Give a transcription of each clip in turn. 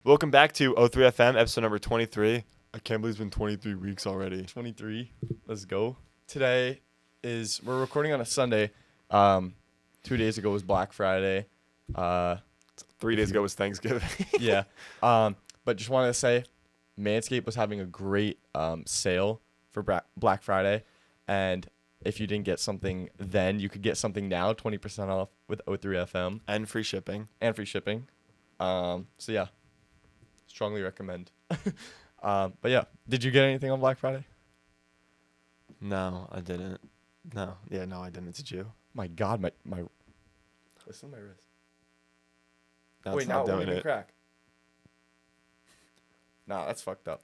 Welcome back to O3FM, episode number 23. I can't believe it's been 23 weeks already. 23. Let's go. We're recording on a Sunday. 2 days ago was Black Friday. 3 days ago was Thanksgiving. Yeah. But just wanted to say, Manscaped was having a great sale for Black Friday. And if you didn't get something then, you could get something now, 20% off with O3FM. And free shipping. So yeah, strongly recommend. But yeah, did you get anything on Black Friday? No, I didn't. No, I didn't. Did you? My God, my listen to my wrist. No, Wait, it's now not it won't doing even it. crack. Nah, that's fucked up.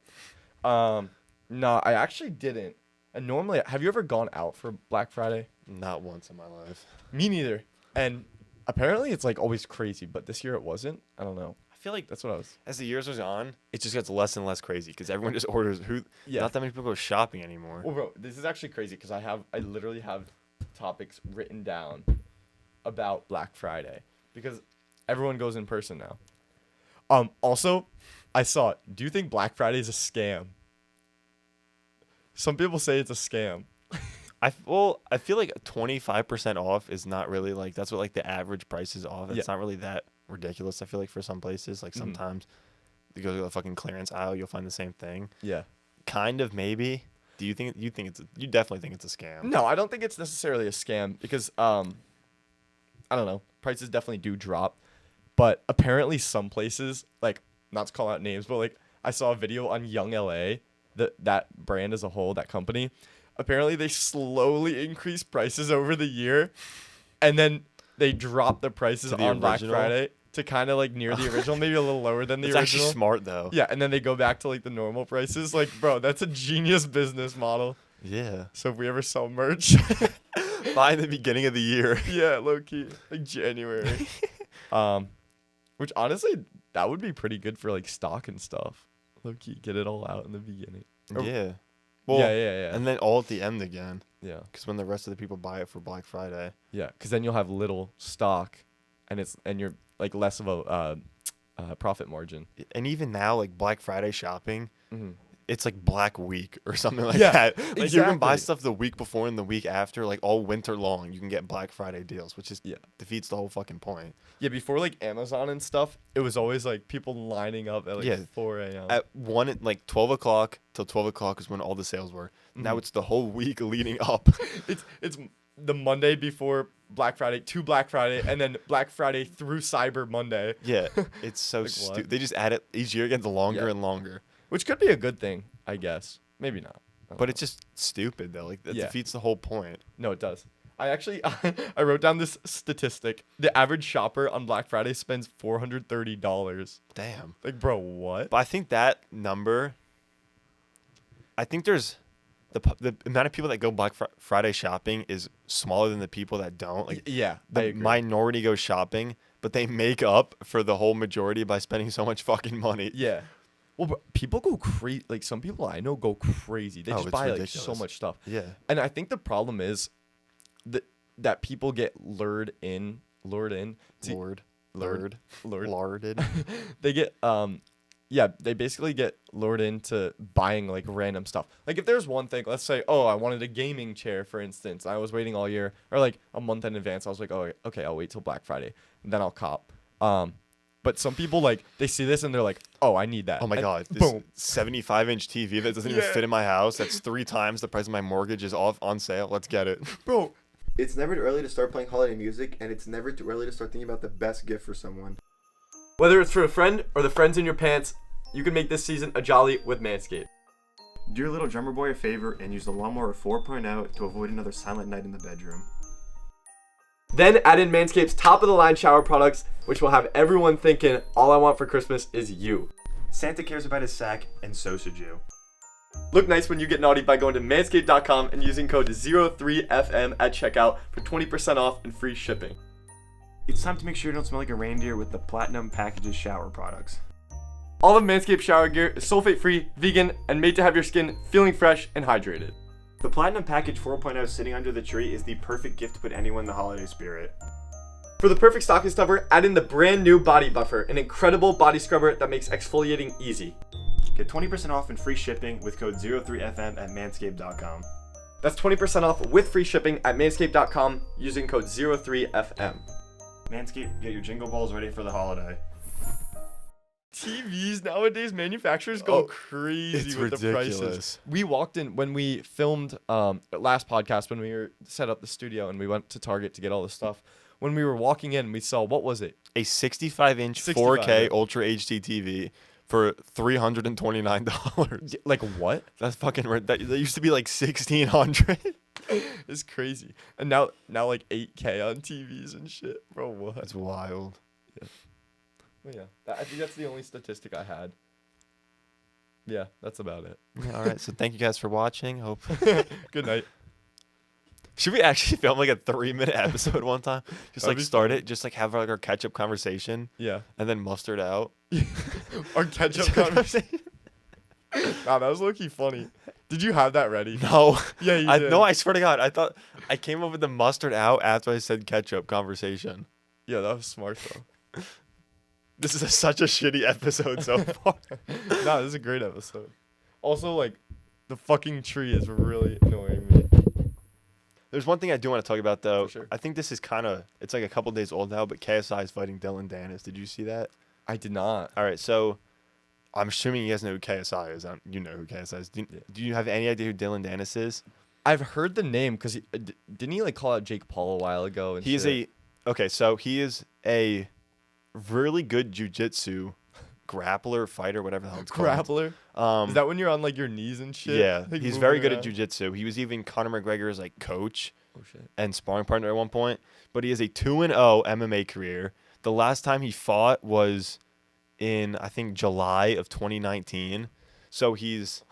No, I actually didn't. And normally, have you ever gone out for Black Friday? Not once in my life. Me neither. And apparently, it's like always crazy, but this year it wasn't. I don't know. I feel like That's what I was. as the years goes on, it just gets less and less crazy because everyone just orders. Yeah. Not that many people go shopping anymore. Well, bro, this is actually crazy because I literally have topics written down about Black Friday because everyone goes in person now. Also, I saw it. Do you think Black Friday is a scam? Some people say it's a scam. I feel like 25% off is not really like that's what like the average price is off. It's not really that ridiculous. I feel like for some places, like sometimes you go to the fucking clearance aisle, you'll find the same thing. Yeah. Kind of maybe. Do you think you definitely think it's a scam? No, I don't think it's necessarily a scam because I don't know, prices definitely do drop, but apparently some places, like, not to call out names, but like I saw a video on Young LA, that brand as a whole, that company, apparently they slowly increase prices over the year, and then they drop the prices on Black Friday to kind of like near the original, maybe a little lower than the It's original. actually smart though. Yeah, and then they go back to like the normal prices. Like, bro, that's a genius business model. Yeah. So if we ever sell merch, Buy in the beginning of the year. yeah, low key, like January. Which honestly, that would be pretty good for like stock and stuff. Low key, get it all out in the beginning. Yeah. Well, yeah. And then all at the end again. Yeah, Because when the rest of the people buy it for Black Friday. yeah, because then you'll have little stock, and you're like less of a profit margin. And even now, like Black Friday shopping, Mm-hmm. it's like Black Week or something like Yeah, that. Like you can buy exactly. stuff the week before and the week after, like all winter long. You can get Black Friday deals, which is defeats the whole fucking point. Yeah, before like Amazon and stuff, it was always like people lining up at like 4 a.m. At 12 o'clock till 12 o'clock is when all the sales were. Now it's the whole week leading up. It's the Monday before Black Friday to Black Friday, and then Black Friday through Cyber Monday. Yeah, it's so Like, stupid. what? They just add it each year, it gets longer Yeah. and longer. Which could be a good thing, I guess. Maybe not. I don't But know. it's just stupid though. Like that Yeah. defeats the whole point. No, it does. I actually I wrote down this statistic. The average shopper on Black Friday spends $430. Damn. Like, bro, what? But I think that number. I think there's the amount of people that go Black Friday shopping is smaller than the people that don't. Like Yeah, I the agree. minority go shopping, but they make up for the whole majority by spending so much fucking money. Yeah. Well, bro, people go crazy. Like, some people I know go crazy. They Oh, just it's buy like ridiculous. so much stuff. Yeah. And I think the problem is that people get lured in. To, Larded. They get they basically get lured into buying like random stuff. Like, if there's one thing, let's say, oh, I wanted a gaming chair, for instance. I was waiting all year, or like a month in advance. I was like, oh, okay, I'll wait till Black Friday, and then I'll cop. But some people, like, they see this and they're like, oh, I need that. Oh my And God, this boom. 75-inch TV that doesn't even Yeah. fit in my house. That's 3 times the price of my mortgage is off on sale. Let's get it. Bro, It's never too early to start playing holiday music, and it's never too early to start thinking about the best gift for someone. whether it's for a friend or the friends in your pants, you can make this season a jolly with Manscaped. Do your little drummer boy a favor and use the Lawnmower 4.0 to avoid another silent night in the bedroom. Then add in Manscaped's top-of-the-line shower products, which will have everyone thinking, all I want for Christmas is you. Santa cares about his sack, and so should you. Look nice when you get naughty by going to manscaped.com and using code 03FM at checkout for 20% off and free shipping. It's time to make sure you don't smell like a reindeer with the Platinum Package's shower products. All of Manscaped shower gear is sulfate-free, vegan, and made to have your skin feeling fresh and hydrated. The Platinum Package 4.0 sitting under the tree is the perfect gift to put anyone in the holiday spirit. For the perfect stocking stuffer, add in the brand new Body Buffer, an incredible body scrubber that makes exfoliating easy. Get 20% off and free shipping with code 03FM at manscaped.com. That's 20% off with free shipping at manscaped.com using code 03FM. Manscaped, get your jingle balls ready for the holiday. TVs nowadays, manufacturers go crazy with the prices. We walked in when we filmed last podcast when we were set up the studio and we went to Target to get all the stuff. When we were walking in, we saw, what was it? A 65-inch 4K Ultra HD TV for $329. Like what? That's fucking that used to be like $1,600. It's crazy. And now like 8K on TVs and shit. Bro, what? That's wild. Yeah. Well, yeah. I think that's the only statistic I had. Yeah, that's about it. All right. So thank you guys for watching. Hope. Good night. Should we actually film like a 3-minute episode one time? Just like start it, just like have like our catch up conversation. Yeah. And then mustard out. Our catch up conversation. Wow, that was low-key funny. Did you have that ready? No. Yeah, you did. No, I swear to God, I thought I came up with the mustard out after I said ketchup conversation. Yeah, that was smart though. This is such a shitty episode so far. Nah, this is a great episode. Also, like, the fucking tree is really annoying me. There's one thing I do want to talk about though. For sure. I think this is it's like a couple days old now, but KSI is fighting Dillon Danis. Did you see that? I did not. All right, so I'm assuming you guys know who KSI is. You know who KSI is. Do you have any idea who Dillon Danis is? I've heard the name because didn't he like call out Jake Paul a while ago? And He is a really good jiu-jitsu grappler, fighter, whatever the hell it's called. Grappler? Is that when you're on like your knees and shit? Yeah, like, he's very good around? at jiu-jitsu. He was even Conor McGregor's like coach Oh shit. and sparring partner at one point. But he has a 2-0 MMA career. The last time he fought was in I think July of 2019. So he's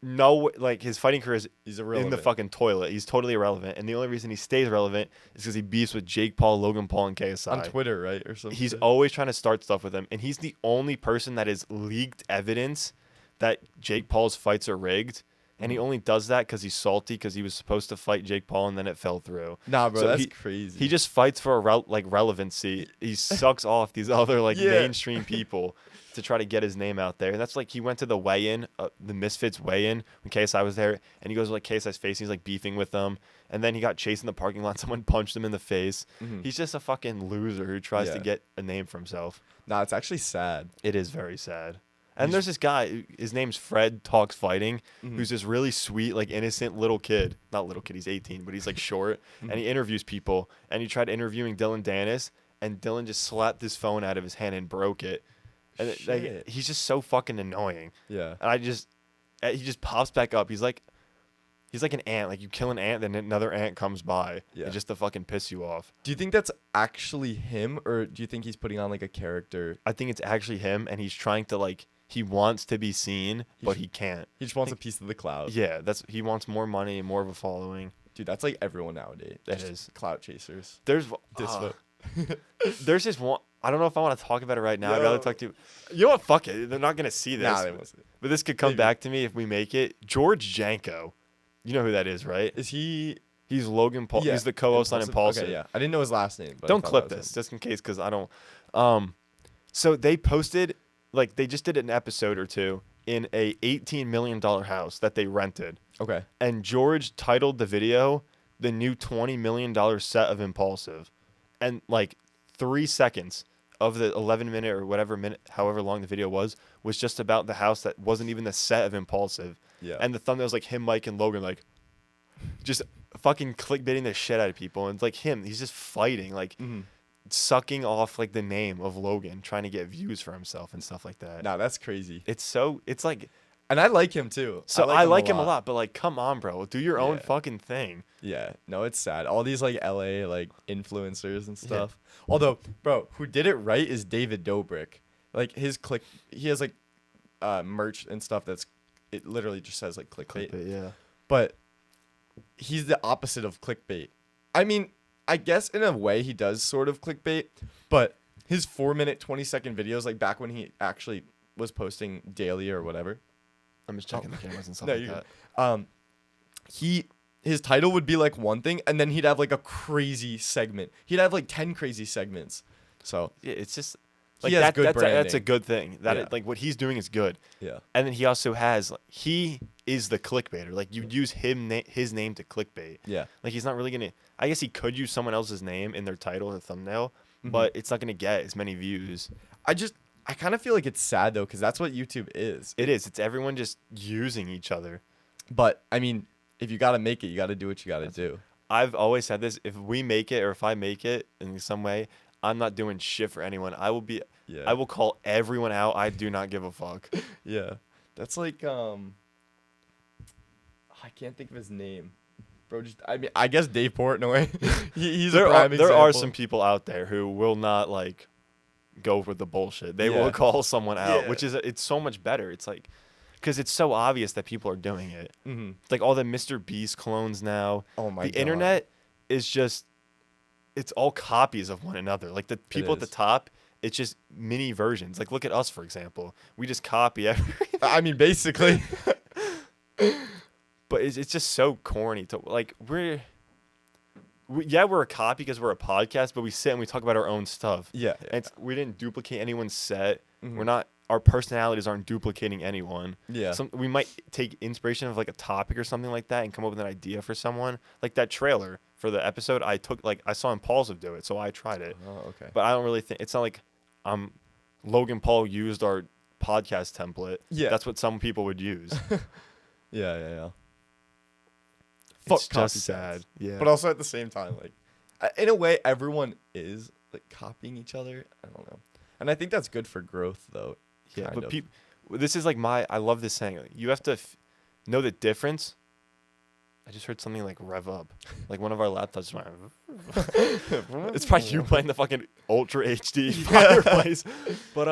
his fighting career is He's irrelevant. in the fucking toilet. He's totally irrelevant. And the only reason he stays relevant is because he beefs with Jake Paul, Logan Paul, and KSI. On Twitter, right? Or something. He's always trying to start stuff with him. And he's the only person that has leaked evidence that Jake Paul's fights are rigged. And he only does that because he's salty because he was supposed to fight Jake Paul and then it fell through. Nah, bro, So that's crazy. He just fights for relevancy. He sucks off these other mainstream people to try to get his name out there. And that's like he went to the weigh-in, the Misfits weigh-in when KSI was there, and he goes to like KSI's face. And he's like beefing with them, and then he got chased in the parking lot. Someone punched him in the face. Mhm. He's just a fucking loser who tries to get a name for himself. Nah, it's actually sad. It is very sad. And there's this guy, his name's Fred Talks Fighting, Mhm. who's this really sweet, like innocent little kid. Not little kid, he's 18, but he's like short. And he interviews people. And he tried interviewing Dillon Danis, and Dillon just slapped his phone out of his hand and broke it. And Shit. he's just so fucking annoying. Yeah. And he just pops back up. He's like an ant. Like you kill an ant, then another ant comes by. Yeah. Just to fucking piss you off. Do you think that's actually him, or do you think he's putting on like a character? I think it's actually him, and he's trying to he wants to be seen, but he can't. He just wants a piece of the cloud. Yeah, he wants more money and more of a following. Dude, that's like everyone nowadays. It Just is. clout chasers. There's there's this one. I don't know if I want to talk about it right now. I'd rather talk to you. You know what? Fuck it. They're not gonna see this. Nah, they won't see it. But this could come Maybe. back to me if we make it. George Janko. You know who that is, right? Is he? He's Logan Paul. Yeah. He's the co-host on Impulsive. Okay, yeah. I didn't know his last name. But I Don't thought clip that was this him. just in case, because I don't. So they posted, they just did an episode or two in a $18 million house that they rented, Okay. and George titled the video "The New $20 million Set of Impulsive," and 3 seconds of the 11-minute or however long the video was just about the house that wasn't even the set of Impulsive. Yeah. And the thumbnail was him, Mike, and Logan just fucking clickbaiting the shit out of people. And it's him. He's just fighting, Mhm. sucking off the name of Logan, trying to get views for himself and stuff like that. Nah, that's crazy. It's And I like him too. so I like him a lot, but come on, bro, do your own Yeah. fucking thing. Yeah. No, it's sad. All these LA influencers and stuff. Although, bro, who did it right is David Dobrik. He has merch and stuff it literally just says clickbait. But yeah. But he's the opposite of clickbait. I mean, I guess in a way he does sort of clickbait, but his 4-minute, 20-second videos, back when he actually was posting daily or whatever. I'm just checking the cameras and stuff No, like you're that. good. He his title would be like one thing, and then he'd have like a crazy segment. He'd have like 10 crazy segments. So Yeah, it's just he like has that. good That's branding. a good thing. That Yeah. like what he's doing is good. Yeah. And then he also has he is the clickbaiter. Like you use his name to clickbait. Yeah. Like he's not really gonna. I guess he could use someone else's name in their title or thumbnail, Mhm. but it's not gonna get as many views. I kind of feel like it's sad though, because that's what YouTube is. It is. It's everyone just using each other. But I mean, if you gotta make it, you gotta do what you gotta do. I've always said this: if we make it, or if I make it in some way, I'm not doing shit for anyone. I will be. Yeah. I will call everyone out. I do not give a fuck. Yeah. That's like I can't think of his name. Bro, I guess Dave Portnoy. He's a prime there are example. some people out there who will not like go with the bullshit. They Yeah. will call someone out, Yeah. which is it's so much better. It's like because it's so obvious that people are doing it. Mm-hmm. It's like all the Mr. Beast clones now. Oh my The god. internet is just it's all copies of one another. Like the people at the is. top, it's just mini versions. Like look at us for example. We just copy everything. I mean, basically. But it's just so corny to like we're a copy because we're a podcast, but we sit and we talk about our own stuff. Yeah. And we didn't duplicate anyone's set. Mhm. We're not our personalities aren't duplicating anyone. Yeah. We might take inspiration of like a topic or something like that and come up with an idea for someone. Like that trailer for the episode, I saw Impulsive do it, so I tried it. Oh, okay. But I don't really think it's not like Logan Paul used our podcast template. Yeah. That's what some people would use. Yeah. It's Fuck just copycats. sad. Yeah. But also at the same time, like, in a way, everyone is like copying each other. I don't know, and I think that's good for growth, though. yeah, kind but of. people, this is like I love this saying. Like, you have to know the difference. I just heard something like rev up, like one of our laptops. It's probably you playing the fucking Ultra HD fireplace, but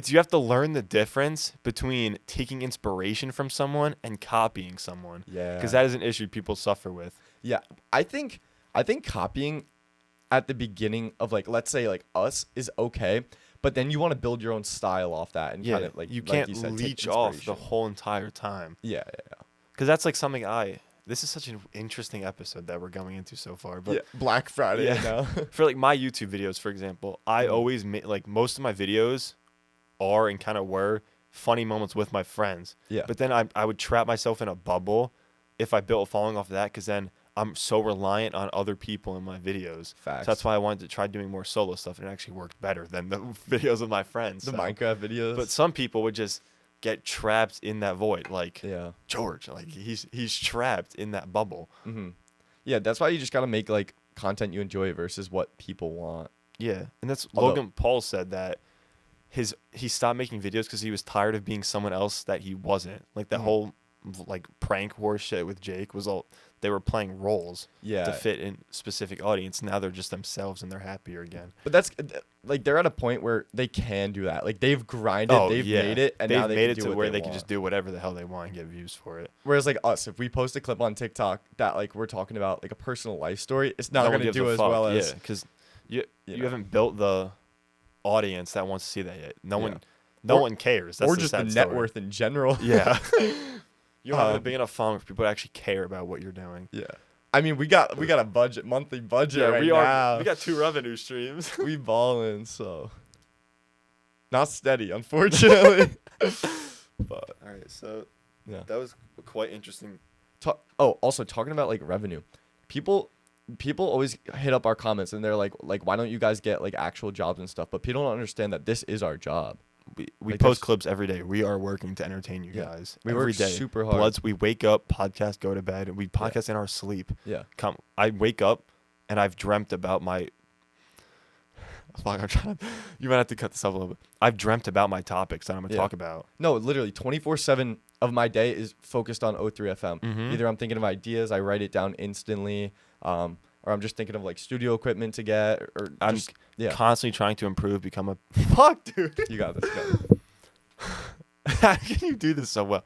you have to learn the difference between taking inspiration from someone and copying someone. Yeah. Because that is an issue people suffer with. Yeah, I think copying at the beginning of like, let's say like us is okay, but then you want to build your own style off that and Yeah, kind of like you like can't you said, take leech off the inspiration. whole entire time. Yeah. Because that's like something this is such an interesting episode that we're going into so far. But Yeah. Black Friday. Yeah. Now. for like my YouTube videos, for example, I Mhm. always like most of my videos are and kind of were funny moments with my friends. Yeah. But then I would trap myself in a bubble if I built a following off of that, because then I'm so reliant on other people in my videos. Facts. So that's why I wanted to try doing more solo stuff, and it actually worked better than the videos of my friends. the so. Minecraft videos. But some people would just get trapped in that void, like yeah. George. Like he's trapped in that bubble. Mm-hmm. Yeah, that's why you just gotta make like content you enjoy versus what people want. Yeah, and that's Although- Logan Paul said that he stopped making videos because he was tired of being someone else that he wasn't. Like that Mhm. whole like prank war shit with Jake was all they were playing roles Yeah. to fit in specific audience. Now they're just themselves and they're happier again. But that's like they're at a point where they can do that. Like they've grinded, they've made it, and they've now they made can it do to what where they they can want. just do whatever the hell they want and get views for it. Whereas like us, if we post a clip on TikTok that like we're talking about like a personal life story, it's not No one gonna gives do a as fuck, well as yeah, because you know. haven't built the audience that wants to see that yet. No Yeah. one Or- cares. That's or the just the sad net story. worth in general. Yeah. You don't have a Um, big enough following for people to actually care about what you're doing. Yeah. I mean, we got a monthly budget right now. We got 2 revenue streams. we ballin', so not steady, unfortunately. But All right, so yeah. that was quite interesting. Also talking about like revenue, people always hit up our comments and they're like why don't you guys get like actual jobs and stuff? But people don't understand that this is our job. We Like, post that's- clips every day. We are working to entertain you Yeah. guys. We every work day. super hard. We wake up, podcast, go to bed, and we podcast in our sleep. Yeah. I wake up and I've dreamt about my. Fuck, I'm trying to. You might have to cut this up a little bit. I've dreamt about my topics that I'm gonna Yeah. talk about. No, literally 24/7 of my day is focused on O3FM. Mhm. Either I'm thinking of ideas, I write it down instantly, or I'm just thinking of like studio equipment to get, or I'm just yeah. constantly trying to improve, become a. Fuck, dude. You got this. You got this. How can you do this so well?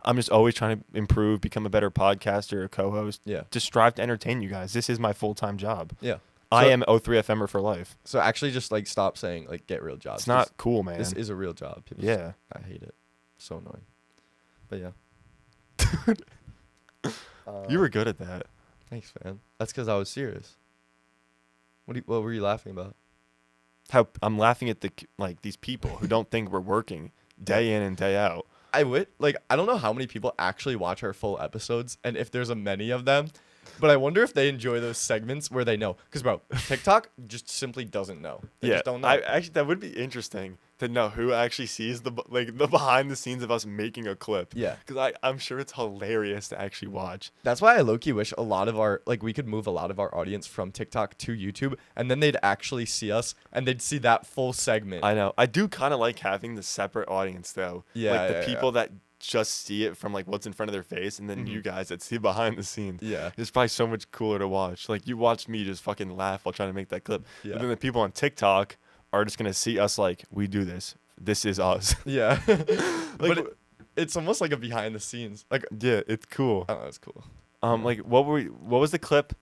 I'm just always trying to improve, become a better podcaster, a co-host. Yeah. Just strive to entertain you guys. This is my full-time job. Yeah. I So- am O3FMer for life. So actually, just like stop saying like get real jobs. It's not cool, man. This is a real job. People Yeah. I hate it. So annoying. But yeah. You were good at that. Thanks, man. That's because I was serious. What were you laughing about? How I'm laughing at these people who don't think we're working day in and day out. I don't know how many people actually watch our full episodes and if there's a many of them, but I wonder if they enjoy those segments where they know. Because, bro, TikTok just simply doesn't know. They just don't know. Actually, that would be interesting to know who actually sees the behind the scenes of us making a clip. Yeah. Because I'm sure it's hilarious to actually watch. That's why I low-key wish a lot of our, we could move a lot of our audience from TikTok to YouTube, and then they'd actually see us, and they'd see that full segment. I know. I do kind of like having the separate audience, though. Yeah, Like, the people that just see it from, what's in front of their face, and then Mm-hmm. you guys that see behind the scenes. Yeah. It's probably so much cooler to watch. Like, you watch me just fucking laugh while trying to make that clip. Yeah. But then the people on TikTok are just going to see us we do this. This is us. Yeah. But it's almost like a behind the scenes. Yeah, it's cool. Oh, that's cool. What was the clip?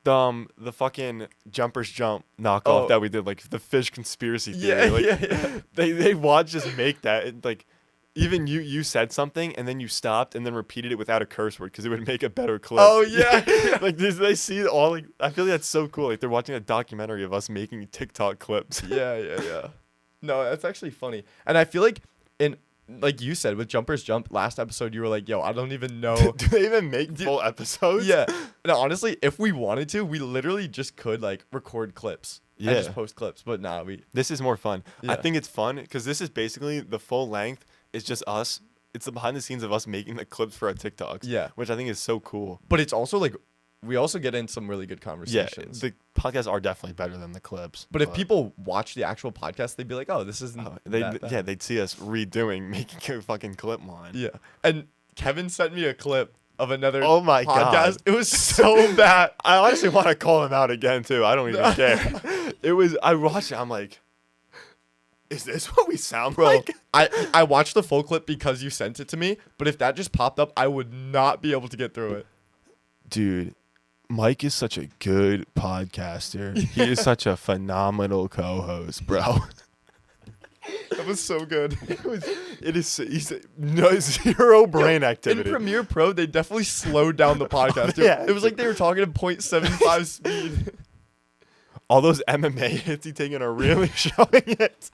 The fucking jumpers jump knockoff that we did, the fish conspiracy theory. Yeah. They watched us make that. And, even you said something and then you stopped and then repeated it without a curse word because it would make a better clip. Oh, yeah. They see all I feel like that's so cool. They're watching a documentary of us making TikTok clips. Yeah. No, that's actually funny. And I feel like like you said, with Jumpers Jump, last episode, you were like, yo, I don't even know. Do they even make full episodes? Yeah. No, honestly, if we wanted to, we literally just could record clips. Yeah. And just post clips. But nah, This is more fun. Yeah. I think it's fun because this is basically the full length. It's just us. It's the behind the scenes of us making the clips for our TikToks. Yeah. Which I think is so cool. But it's also we also get in some really good Yeah. conversations. The podcasts are definitely better than the clips. But if people watch the actual podcast, they'd be like, oh, this isn't. that bad. they'd see us making a fucking clip line. Yeah. And Kevin sent me a clip of another Oh my podcast. God. It was so bad. I honestly want to call him out again too. I don't even care. I watched it. I'm like, is this what we sound like? I watched the full clip because you sent it to me, but if that just popped up, I would not be able to get through it. Dude, Mike is such a good podcaster. He is such a phenomenal co-host, bro. That was so good. He's no zero brain activity. In Premiere Pro, they definitely slowed down the podcast. Dude. Yeah. It was like they were talking at 0.75 speed. All those MMA hits he taking are really showing it.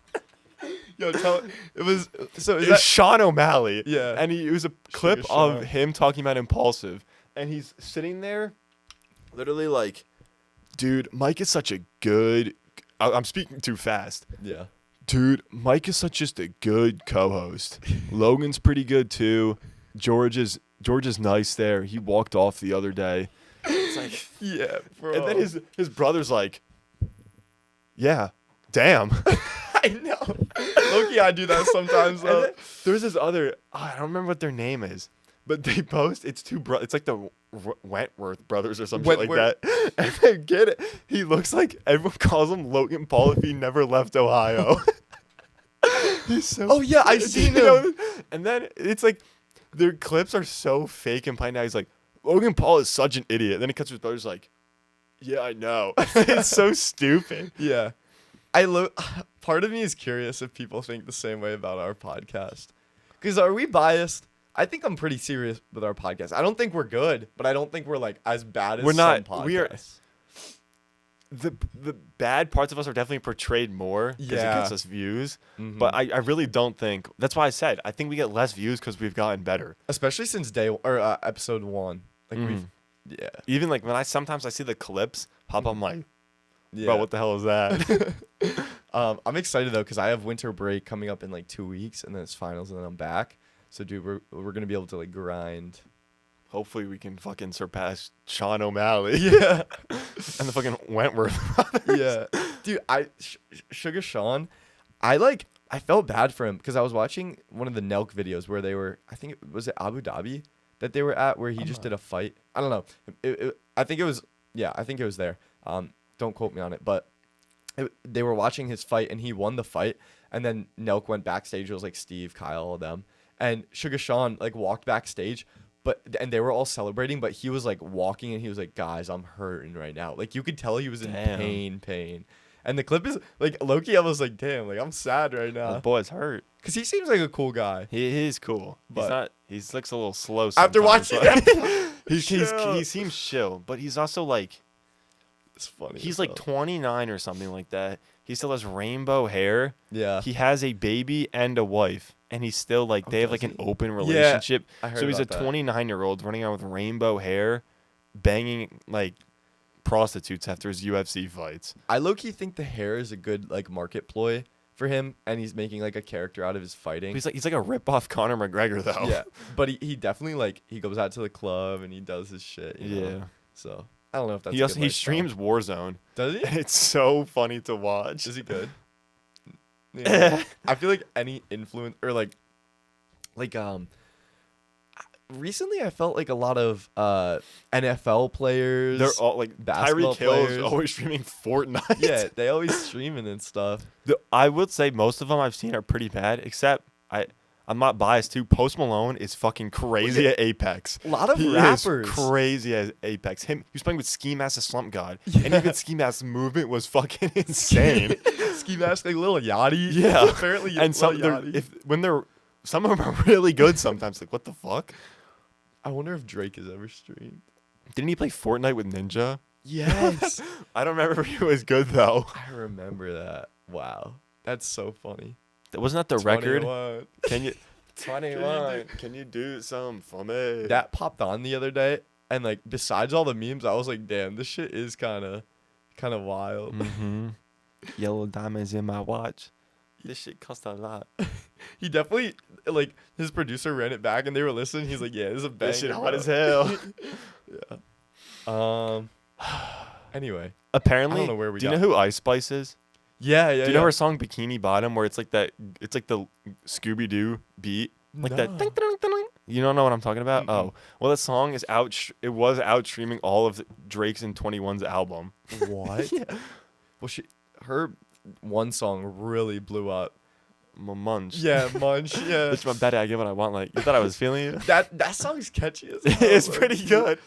Yo, it was so. It's Sean O'Malley. Yeah. And it was a clip Sugar of Sean. him talking about Impulsive. And he's sitting there literally dude, Mike is such a good... I'm speaking too fast. Yeah. Dude, Mike is just a good co-host. Logan's pretty good too. George is nice there. He walked off the other day. It's Yeah, bro. and then his brother's like, yeah, damn. I know. Loki, I do that sometimes. And then there's this other, I don't remember what their name is, but they post, it's like the Wentworth brothers or something like that. And they get it. He looks like everyone calls him Logan Paul if he never left Ohio. He's so. Oh, yeah, I seen him. And then it's their clips are so fake and playing out. He's like, Logan Paul is such an idiot. Then he cuts to his brother's like, yeah, I know. It's so stupid. Yeah. Part of me is curious if people think the same way about our podcast. Because are we biased? I think I'm pretty serious with our podcast. I don't think we're good, but I don't think we're as bad as We're not. some podcasts. We are. The bad parts of us are definitely portrayed more because it Yeah. gets us views. Mhm. But I really don't think. That's why I said I think we get less views because we've gotten better. Especially since episode 1. We've yeah. Even when sometimes I see the clips pop up, I'm like, Yeah. bro, what the hell is that? I'm excited though because I have winter break coming up in 2 weeks and then it's finals and then I'm back. So dude, we're gonna be able to grind. Hopefully we can fucking surpass Sean O'Malley. Yeah. And the fucking Wentworth brothers. Yeah. Dude, Sugar Sean, I felt bad for him because I was watching one of the Nelk videos where they were, I think was it Abu Dhabi that they were at where he just did a fight. I don't know. I think it was there. Don't quote me on it, but they were watching his fight and he won the fight. And then Nelk went backstage. It was Steve, Kyle, all of them. And Sugar Sean walked backstage, and they were all celebrating, but he was walking and he was like, guys, I'm hurting right now. You could tell he was in pain. And the clip is low-key, I was like, damn, I'm sad right now. The boy's hurt. Because he seems like a cool guy. He is cool. But He looks a little slow After sometimes, watching he Chill. seems chill, but he's also like It's funny. he's as like hell. 29 or something like that. He still has rainbow hair. Yeah. He has a baby and a wife, and he's still like they have like does an he? open Yeah, relationship. I heard So he's a about that. 29-year-old running around with rainbow hair, banging like prostitutes after his UFC fights. I low-key think the hair is a good like market ploy for him, and he's making like a character out of his fighting. He's like a rip-off Conor McGregor though. Yeah, but he definitely like he goes out to the club and he does his shit. You know? Yeah. So I don't know if that's He a also good he lifestyle. streams Warzone. Does he? It's so funny to watch. Is he good? Yeah. I feel like any influence or like recently I felt like a lot of NFL players. They're all like basketball Tyreek Hill is players. always streaming Fortnite. yeah, they always streaming and stuff. I would say most of them I've seen are pretty bad, except I'm not biased too. Post Malone is fucking crazy at Apex. A lot of He rappers. is crazy at Apex. He was playing with Ski Mask the Slump God, Yeah. and even Ski Mask's movement was fucking insane. Ski Mask like Lil Yachty. Yeah. apparently. And some some of them are really good sometimes. Like what the fuck? I wonder if Drake has ever streamed. Didn't he play Fortnite with Ninja? Yes, I don't remember if he was good though. I remember that. Wow, that's so funny. Wasn't that the record? 21. Can you 21? Can you do something for me? That popped on the other day, and like besides all the memes, I was like, damn, this shit is kind of wild. Mm-hmm. Yellow diamonds in my watch. This shit cost a lot. He definitely like his producer ran it back, and they were listening. He's like, yeah, this is a banger. This shit hot bro." as hell. Anyway, Apparently, I don't know where we do you got- know who Ice Spice is? yeah. Do you know her song Bikini Bottom, where it's like the Scooby Doo beat, like that. No. Ding, ding, ding, ding. You don't know what I'm talking about? Mm-mm. Oh, well, that song is out. It was out streaming all of Drake's and 21's album. What? Well, her one song really blew up. Munch. Yeah, Munch. Yeah, It's my bad. I get what I want. Like you thought I was feeling you. that song's catchy as hell. It's bro. pretty good.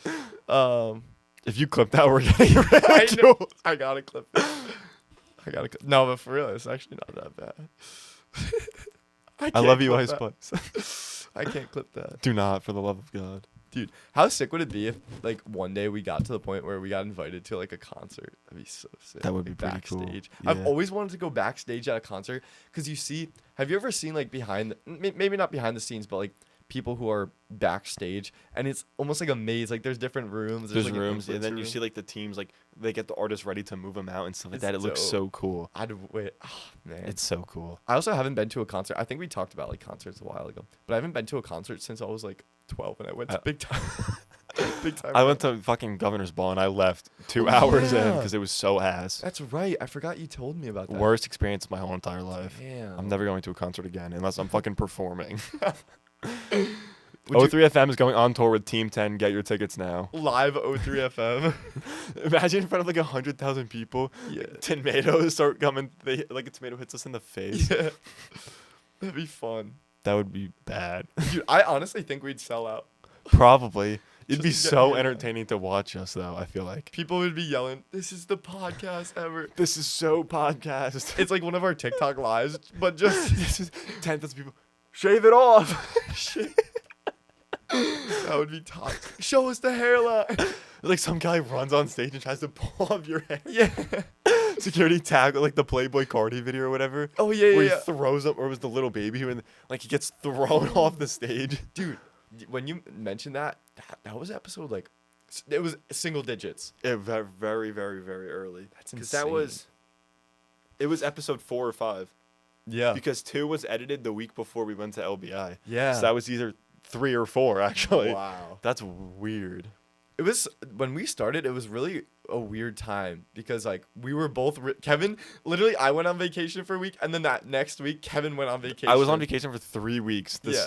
Um, If you clip that, we're getting I know. ridiculed. I gotta clip it. No, but for real, it's actually not that bad. I can't love you, clip Ice that. Spice. I can't clip that. Do not, for the love of God. Dude, how sick would it be if like one day we got to the point where we got invited to like a concert? That'd be so sick. That would be Like, pretty cool. backstage. I've Yeah. always wanted to go backstage at a concert because you see, have you ever seen like behind, maybe not behind the scenes, but like people who are backstage, and it's almost like a maze. Like there's different rooms. There's like, an rooms, and influencer then you room. see like the teams, like they get the artists ready to move them out and stuff like It's that. It looks dope. so cool. I'd wait. Oh, man, It's so cool. I also haven't been to a concert. I think we talked about like concerts a while ago, but I haven't been to a concert since I was like 12, and I went to big time. Big time. I went to fucking Governor's Ball and I left 2 hours in yeah. because it was so ass. That's right. I forgot you told me about that. Worst experience of my whole entire life. Damn. I'm never going to a concert again unless I'm fucking performing. Would you- O3FM is going on tour with Team 10. Get your tickets now. live O3 FM. Imagine in front of like 100,000 people. Yeah. Tomatoes start coming. Like a tomato hits us in the face. Yeah. That'd be fun. That would be bad. Dude, I honestly think we'd sell out. Probably. It'd be Just to get so here. entertaining to watch us, though. I feel like People would be yelling, "This is the podcast ever." this is so podcast. It's like one of our TikTok lives, but just This is 10,000 people. Shave it off. that would be top. Show us the hairline. Like some guy runs on stage and tries to pull off your hair. Yeah. Security tag, like the Playboy Cardi video or whatever. Oh yeah, Where yeah. he throws up, or it was the little baby who, like, he gets thrown off the stage. Dude, when you mentioned that was episode like, it was single digits. Yeah, very, very, very, very early. That's Because insane. it was episode 4 or 5. Yeah. Because 2 was edited the week before we went to LBI. Yeah. So that was either 3 or 4, actually. Wow. That's weird. It was when we started. It was really a weird time because like we were both Kevin. Literally, I went on vacation for a week, and then that next week, Kevin went on vacation. I was on vacation for 3 weeks. Yeah.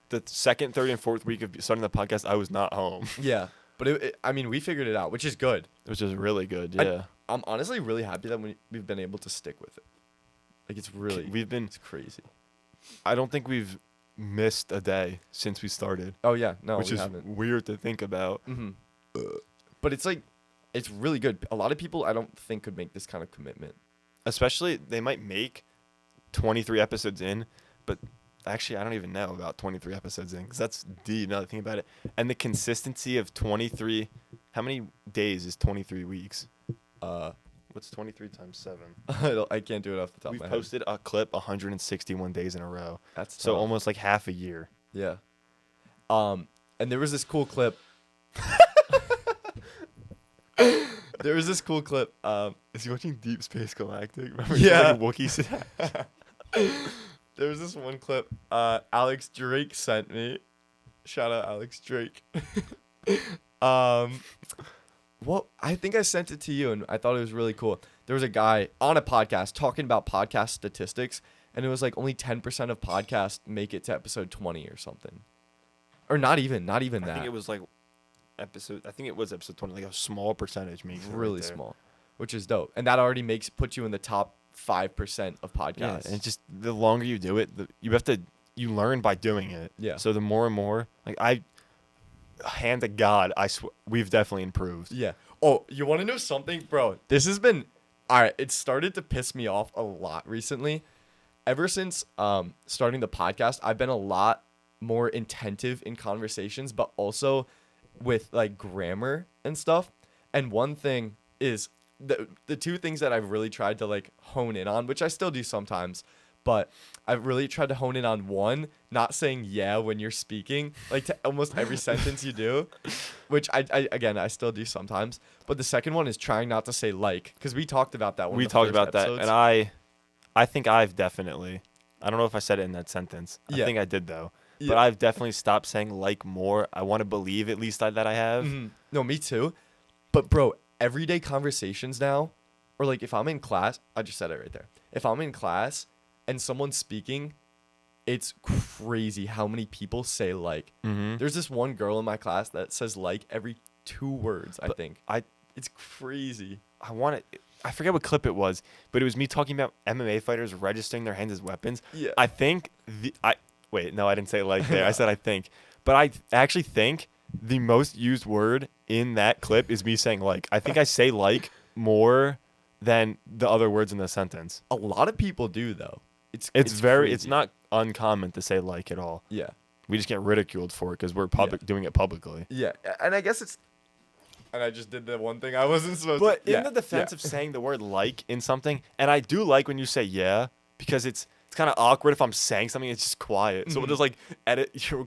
The second, third, and fourth week of starting the podcast, I was not home, Yeah, but I mean, we figured it out, which is good. which is really good. I- Yeah. I'm honestly really happy that we've been able to stick with it. Like it's really, it's crazy. I don't think we've missed a day since we started, Oh yeah, no, which we is haven't. weird to think about. Mm-hmm. But it's like, it's really good. A lot of people I don't think could make this kind of commitment. Especially, they might make 23 episodes in, but Actually, I don't even know about 23 episodes in, because that's deep now that I think about it. And the consistency of 23. How many days is 23 weeks? What's 23 times 7? I can't do it off the top We've of my head. posted a clip 161 days in a row. That's so tough. almost like half a year. Yeah. And there was this cool clip. There was this cool clip. Is he watching Deep Space Galactic? Remember Yeah. Wookiees? There was this one clip Alex Drake sent me. Shout out Alex Drake. What I think I sent it to you, and I thought it was really cool. There was a guy on a podcast talking about podcast statistics, and it was like only 10% of podcasts make it to episode 20 or something. Or not even that. I think it was like episode 20, like a small percentage makes it Really right there. small, which is dope. And that already puts you in the top 5% of podcasts. Yeah, and just the longer you do it, you learn by doing it. Yeah. So the more and more, like hand to God, we've definitely improved. Yeah. Oh, you want to know something, bro? This has been all right. It started to piss me off a lot recently. Ever since starting the podcast, I've been a lot more attentive in conversations, but also with like grammar and stuff. And one thing is the two things that I've really tried to like hone in on, which I still do sometimes, but I've really tried to hone in on one, not saying yeah when you're speaking, like to almost every sentence you do, which I still do sometimes. But the second one is trying not to say like, because we talked about that one. We talked about that, and I think I've definitely, I don't know if I said it in that sentence. I think I did though. Yeah. But I've definitely stopped saying like more. I want to believe at least that I have. Mm-hmm. No, me too. But bro, everyday conversations now, or like if I'm in class, I just said it right there. If I'm in class and someone's speaking, it's crazy how many people say like. Mm-hmm. There's this one girl in my class that says like every 2 words, I think. It's crazy. I forget what clip it was, but it was me talking about MMA fighters registering their hands as weapons. Yeah. I think wait, no, I didn't say like there. I said I think. But I actually think the most used word in that clip is me saying like. I think I say like more than the other words in the sentence. A lot of people do though. It's It's not uncommon to say like at all. Yeah. We just get ridiculed for it because we're doing it publicly. Yeah. And I guess and I just did the one thing I wasn't supposed But to. in the defense of saying the word like in something, and I do like when you say yeah, because it's kind of awkward if I'm saying something, it's just quiet. So we'll just like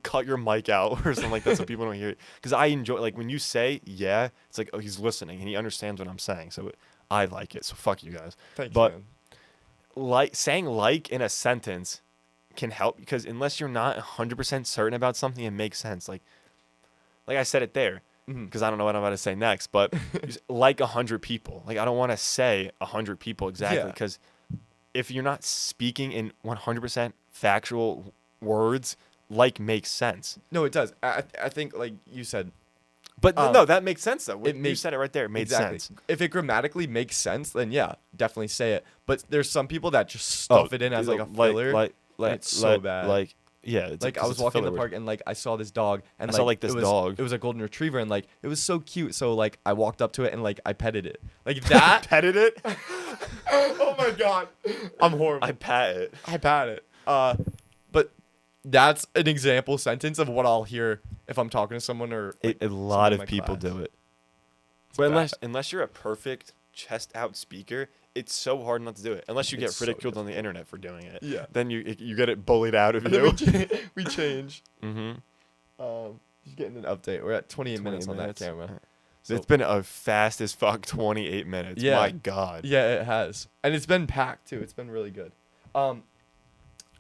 cut your mic out or something like that so people don't hear it. Because I enjoy, like when you say yeah, it's like, oh, he's listening and he understands what I'm saying. So I like it. So fuck you guys. Thank But you, like saying like in a sentence can help because unless you're not 100% certain about something, it makes sense. Like I said it there. Because I don't know what I'm about to say next, but like 100 people. Like I don't want to say 100 people exactly because if you're not speaking in 100% factual words, like makes sense. No, it does. I think like you said. But no, that makes sense though. You said it right there. It made exactly. sense. If it grammatically makes sense, then yeah, definitely say it. But there's some people that just stuff it in as like a filler. Like it's so bad. Like yeah, it's like I was walking in the park and like I saw this dog and I saw like this dog. It was a golden retriever and like it was so cute. So like I walked up to it and like I petted it. Like that. Petted it. Oh my god, I'm horrible. I pat it. But that's an example sentence of what I'll hear if I'm talking to someone or like, a lot someone in of my people class. do it. It's But bad. unless you're a perfect chest out speaker, it's so hard not to do it. Unless you It's get so ridiculed on the internet for doing it. Yeah. Then you get it bullied out of And you. then we change. Mm-hmm. Just getting an update. We're at 28 minutes on that minutes. camera. So, It's been a fast as fuck 28 minutes. Yeah. My God. yeah, it has, and it's been packed too. It's been really good.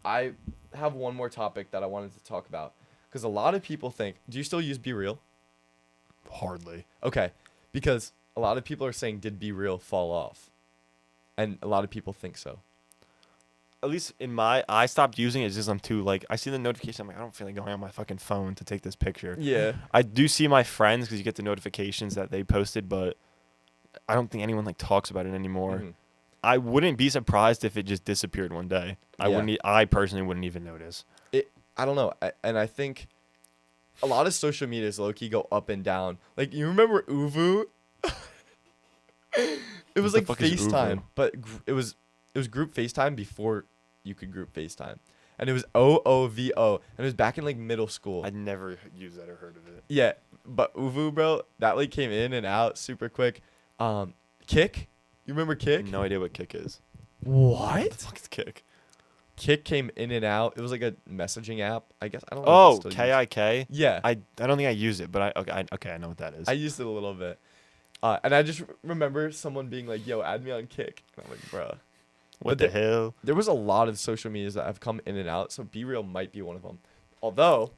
I have one more topic that I wanted to talk about because a lot of people think. Do you still use Bereal? Hardly. Okay, because a lot of people are saying, did Bereal fall off? And a lot of people think so. At least I stopped using it just I'm too like I see the notification. I'm like I don't feel like going on my fucking phone to take this picture. Yeah. I do see my friends because you get the notifications that they posted, but I don't think anyone like talks about it anymore. Mhm. I wouldn't be surprised if it just disappeared one day. Yeah. I personally wouldn't even notice. I don't know. And I think a lot of social medias low-key go up and down. Like, you remember Uvu? It was the like fuck is FaceTime, Uvu? but it was group FaceTime before you could group FaceTime. and it was OOVO, and it was back in like middle school. I'd never used that or heard of it. Yeah, but Uvu, bro, that like came in and out super quick. Kick, you remember Kick? No idea what Kick is. What? What the fuck is Kick? Kick came in and out. It was like a messaging app, I guess. I don't know. Oh, KIK. Yeah, I don't think I use it, but I know what that is. I used it a little bit. And I just remember someone being like, "Yo, add me on Kick." And I'm like, "Bruh." What the hell? There was a lot of social medias that have come in and out, so Bereal might be one of them. Although,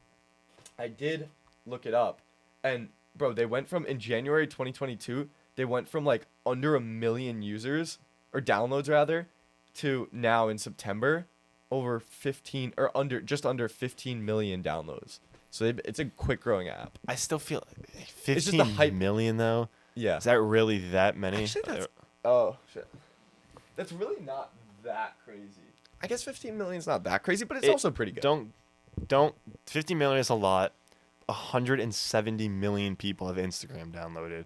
I did look it up, and bro, they went from in January 2022, they went from like under 1 million users or downloads rather, to now in September, over 15 or just under 15 million downloads. So it's a quick growing app. I still feel It's 15 just the hype. million though. Yeah. Is that really that many? Actually, oh shit. That's really not that crazy. I guess 15 million is not that crazy, but it's also pretty good. Don't 50 million is a lot. 170 million people have Instagram downloaded.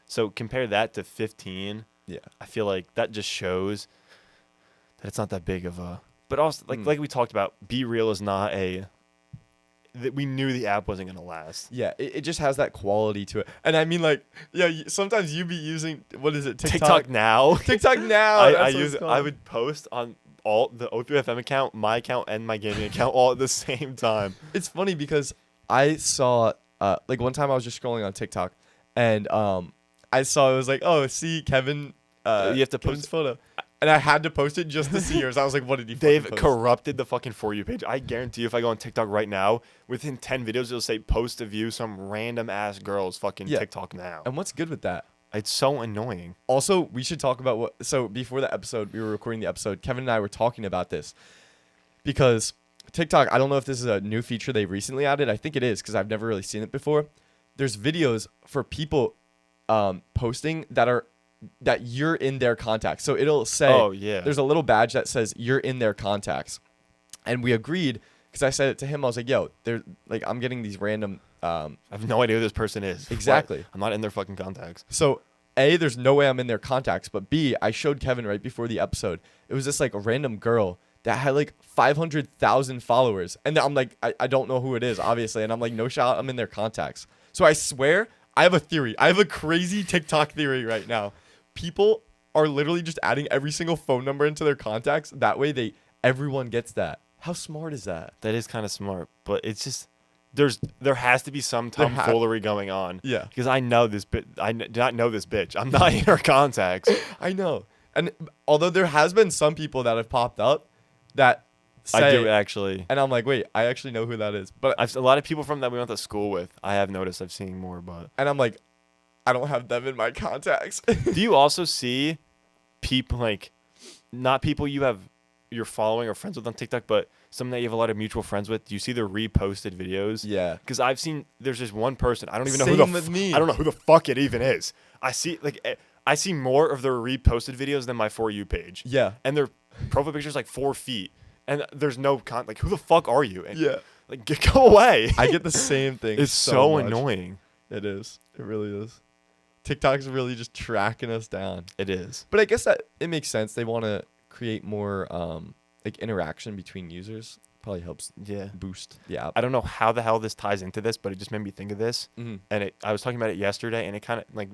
So compare that to 15. Yeah. I feel like that just shows that it's not that big of a. But also, like we talked about, Bereal is not a. That we knew the app wasn't gonna last. Yeah, it just has that quality to it. And I mean, like, yeah, sometimes you be using, what is it, TikTok now. TikTok now. I use it. I would post on all the O3FM account, my account, and my gaming account all at the same time. It's funny because I saw, like one time I was just scrolling on TikTok, and I saw it was like, oh, see Kevin. You have to Kevin's post photo. And I had to post it just to see yours. I was like, what did he They've post? corrupted the fucking For You page. I guarantee you if I go on TikTok right now, within 10 videos, it'll say post a view some random ass girl's fucking TikTok now. And what's good with that? It's so annoying. Also, we should talk about what. So before the episode, we were recording the episode. Kevin and I were talking about this because TikTok. I don't know if this is a new feature they recently added. I think it is because I've never really seen it before. There's videos for people posting that you're in their contacts. So it'll say, oh yeah, there's a little badge that says you're in their contacts, and we agreed because I said it to him. I was like, yo, I'm getting these random. I have no idea who this person is. Exactly. What? I'm not in their fucking contacts. So A, there's no way I'm in their contacts, but B, I showed Kevin right before the episode. It was just like a random girl that had like 500,000 followers. And I'm like, I don't know who it is, obviously. And I'm like, no shot, I'm in their contacts. So I swear, I have a theory. I have a crazy TikTok theory right now. People are literally just adding every single phone number into their contacts. That way everyone gets that. How smart is that? That is kind of smart, but it's just there has to be some tomfoolery going on. Yeah. Because I know this I do not know this bitch. I'm not in her contacts. I know. And although there has been some people that have popped up that say, I do actually. And I'm like, wait, I actually know who that is. But I've a lot of people from that we went to school with. I have noticed I've seen more, but and I'm like, I don't have them in my contacts. do you also see people like not people you're following or friends with on TikTok, but some that you have a lot of mutual friends with? Do you see the reposted videos? Yeah. Because I've seen there's just one person. I don't even know Same who the with me. I don't know who the fuck it even is. I see more of their reposted videos than my For You page. Yeah. And their profile picture's like 4 feet, and there's no like who the fuck are you? And, Yeah. Like go away. I get the same thing. It's so much. annoying. It is. It really is. TikTok's really just tracking us down. It is. But I guess that it makes sense. They want to create more like interaction between users. Probably helps boost the app. I don't know how the hell this ties into this, but it just made me think of this. Mm-hmm. And I was talking about it yesterday, and it kind of like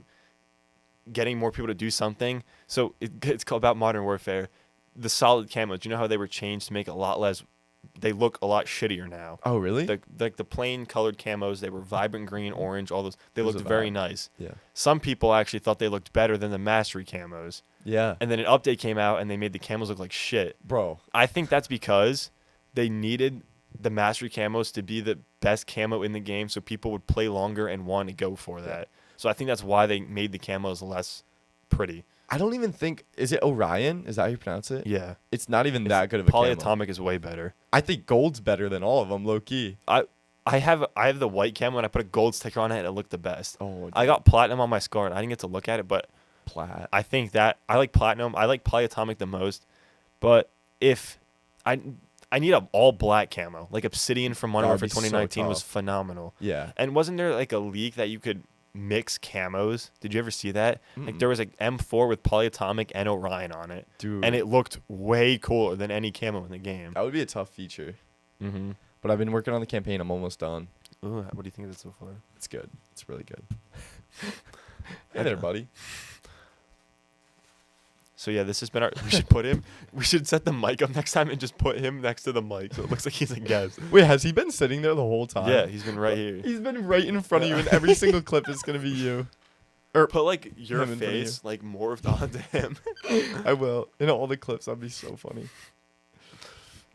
getting more people to do something. So it's called about Modern Warfare. The solid camos, you know how they were changed to make it a lot less. They look a lot shittier now. Oh, really? The plain colored camos, they were vibrant green, orange, all those. They Those looked are very vibe. nice. Yeah. Some people actually thought they looked better than the mastery camos. Yeah. And then an update came out, and they made the camos look like shit. Bro. I think that's because they needed the mastery camos to be the best camo in the game, so people would play longer and want to go for that. So I think that's why they made the camos less pretty. I don't even think, is it Orion? Is that how you pronounce it? Yeah. It's not even that good of a camo. Polyatomic is way better. I think gold's better than all of them, low key. I have the white camo, and I put a gold sticker on it, and it looked the best. Oh, I got platinum on my scar, and I didn't get to look at it, but plat. I think that I like platinum. I like polyatomic the most, but if I need an all black camo, like Obsidian from Modern Warfare 2019 was phenomenal. Yeah. And wasn't there like a leak that you could mix camos? Did you ever see that? Like there was like M4 with polyatomic and Orion on it. Dude. And it looked way cooler than any camo in the game. That would be a tough feature. Mm-hmm. But I've been working on the campaign. I'm almost done. Ooh, what do you think of it so far? It's good. It's really good. Hey there, buddy. So yeah, this has been our. We should put him. We should set the mic up next time and just put him next to the mic, so it looks like he's a guest. Wait, has he been sitting there the whole time? Yeah, he's been right here. He's been right in front of you, and every single clip is gonna be you. Or put like your him in front of face like morphed onto him. I will. In all the clips, that'd be so funny.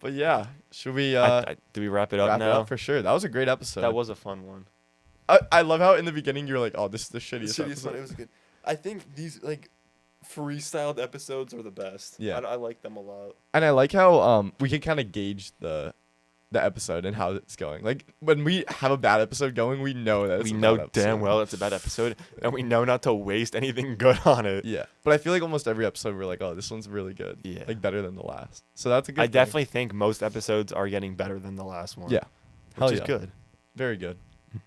But yeah, should we do we wrap it up wrap now? it up for sure? That was a great episode. That was a fun one. I love how in the beginning you're like, oh, this is the shittiest episode. It was good. I think these like freestyled episodes are the best. Yeah. I like them a lot. And I like how we can kind of gauge the episode and how it's going. Like when we have a bad episode going, we know that it's We a know bad damn episode. well it's a bad episode, and we know not to waste anything good on it. Yeah, but I feel like almost every episode we're like, oh, this one's really good. Yeah. Like better than the last. So that's a good I thing. definitely think most episodes are getting better than the last one. Yeah. Hell Which is yeah. good. Very good.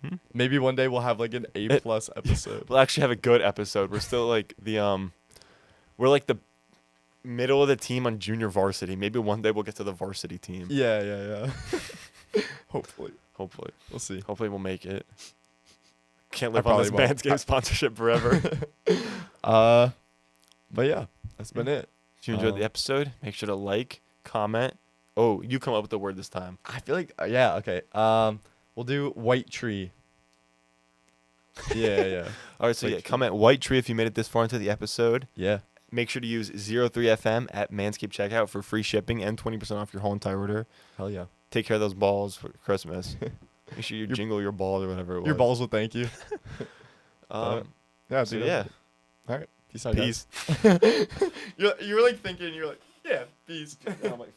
Mm-hmm. Maybe one day we'll have like an A+ episode. We'll actually have a good episode. We're still like we're like the middle of the team on junior varsity. Maybe one day we'll get to the varsity team. Yeah. Hopefully. We'll see. Hopefully we'll make it. Can't I live on this probably won't. Manscaped sponsorship forever. But yeah, that's been it. If you enjoyed the episode, make sure to like, comment. Oh, you come up with the word this time. I feel like yeah, okay. We'll do white tree. Yeah. All right, so White yeah, tree. comment white tree if you made it this far into the episode. Yeah. Make sure to use 03FM at Manscaped checkout for free shipping and 20% off your whole entire order. Hell yeah. Take care of those balls for Christmas. Make sure you jingle your balls or whatever it was. Your balls will thank you. Yeah, Yeah, so dude. yeah. All right. Peace out. Peace. Guys. You're like thinking. You're like, yeah. Peace.